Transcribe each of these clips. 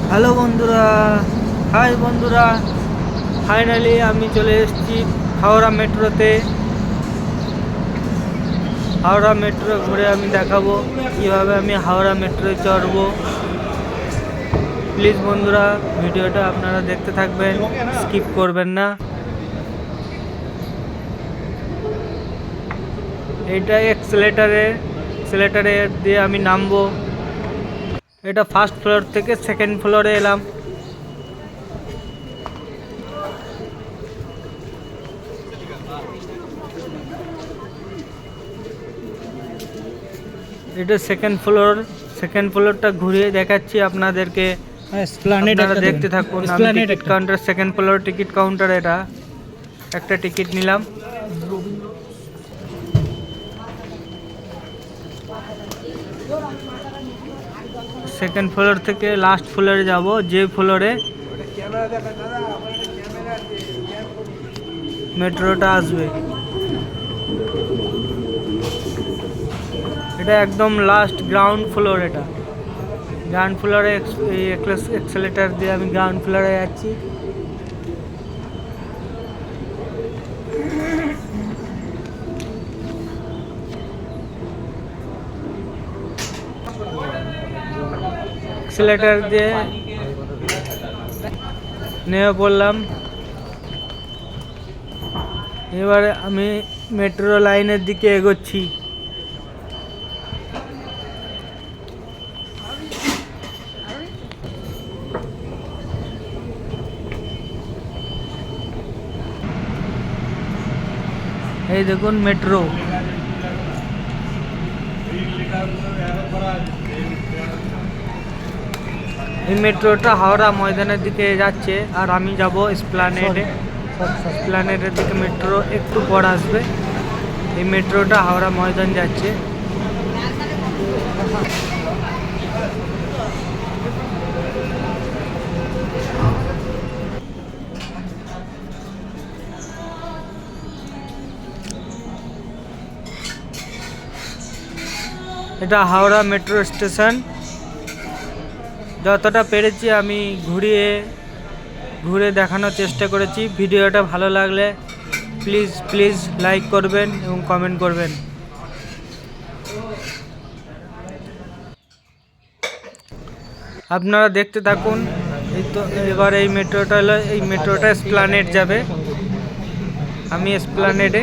Hello বন্ধুরা, high বন্ধুরা, finally আমি চলে এসেছি হাওড়া মেট্রোতে। হাওড়া মেট্রো ঘুরে আমি দেখাবো কীভাবে আমি হাওড়া মেট্রোয় চড়বো। প্লিজ বন্ধুরা, ভিডিওটা আপনারা দেখতে থাকবেন, স্কিপ করবেন না। এইটা এক্সেলেটারে দিয়ে আমি নামবো। এটা ফার্স্ট ফ্লোর থেকে সেকেন্ড ফ্লোরে এলাম। এটা সেকেন্ড ফ্লোরটা ঘুরিয়ে দেখাচ্ছি আপনাদেরকে। আপনারা দেখতে থাকুন। আমি ticket counter, second floor ticket counter. এটা একটা টিকিট নিলাম। সেকেন্ড ফ্লোর থেকে লাস্ট ফ্লোরে যাব, যে ফ্লোরে মেট্রোটা আসবে। এটা একদম লাস্ট গ্রাউন্ড ফ্লোর। এটা গ্রাউন্ড ফ্লোরে এক্সেলেটার দিয়ে আমি গ্রাউন্ড ফ্লোরে যাচ্ছি। এক্সেলেটার দিয়ে নেমে পড়লাম। এবারে আমি মেট্রো লাইনের দিকে এগোচ্ছি। এই দেখুন মেট্রো। এই মেট্রোটা হাওড়া ময়দানের দিকে যাচ্ছে, আর আমি যাব এসপ্ল্যানেডের দিকে। মেট্রো একটু পর আসবে। এই মেট্রোটা হাওড়া ময়দান যাচ্ছে। এটা হাওড়া মেট্রো স্টেশন। যতটা পেরেছি আমি ঘুরে দেখানোর চেষ্টা করেছি। ভিডিওটা ভালো লাগলে প্লিজ লাইক করবেন এবং কমেন্ট করবেন। আপনারা দেখতে থাকুন। এই তো এবার এই মেট্রোটা এসপ্ল্যানেড যাবে। আমি এসপ্ল্যানেডে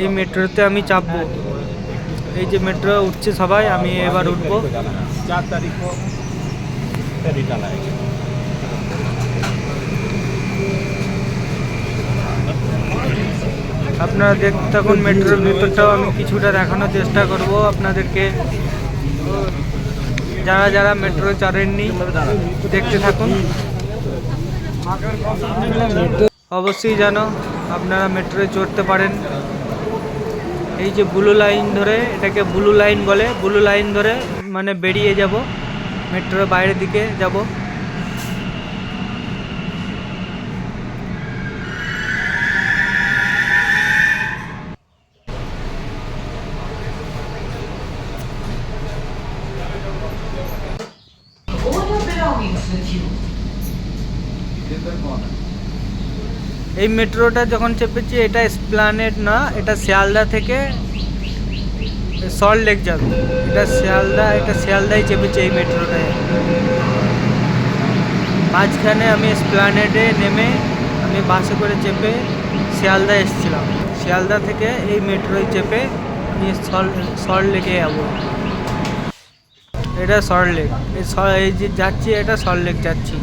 এই মেট্রোতে আমি চাপবো। এই যে মেট্রো উঠছে সবাই, আমি এবার উঠবো। আপনারা দেখতে থাকুন। মেট্রোর ভেতরটাও আমি কিছুটা দেখানোর চেষ্টা করব আপনাদেরকে। যারা মেট্রো চড়েননি দেখতে থাকুন। অবশ্যই যেন আপনারা মেট্রোয় চড়তে পারেন। এই যে ব্লু লাইন ধরে, এটাকে ব্লু লাইন বলে। ব্লু লাইন ধরে মানে বেরিয়ে যাব, মেট্রোর বাইরের দিকে যাব। এই মেট্রোটা যখন চেপেছি, এটা এসপ্ল্যানেড না, এটা শিয়ালদা থেকে সল্টলেক যাবে। এটা শিয়ালদায় চেপেছি এই মেট্রোটায়। মাঝখানে আমি এসপ্ল্যানেডে নেমে আমি বাসে করে চেপে শিয়ালদা এসেছিলাম। শিয়ালদা থেকে এই মেট্রোয় চেপে আমি সল্টলেকে যাবো। এটা সল্টলেক। এই যে যাচ্ছি, এটা সল্টলেক যাচ্ছি।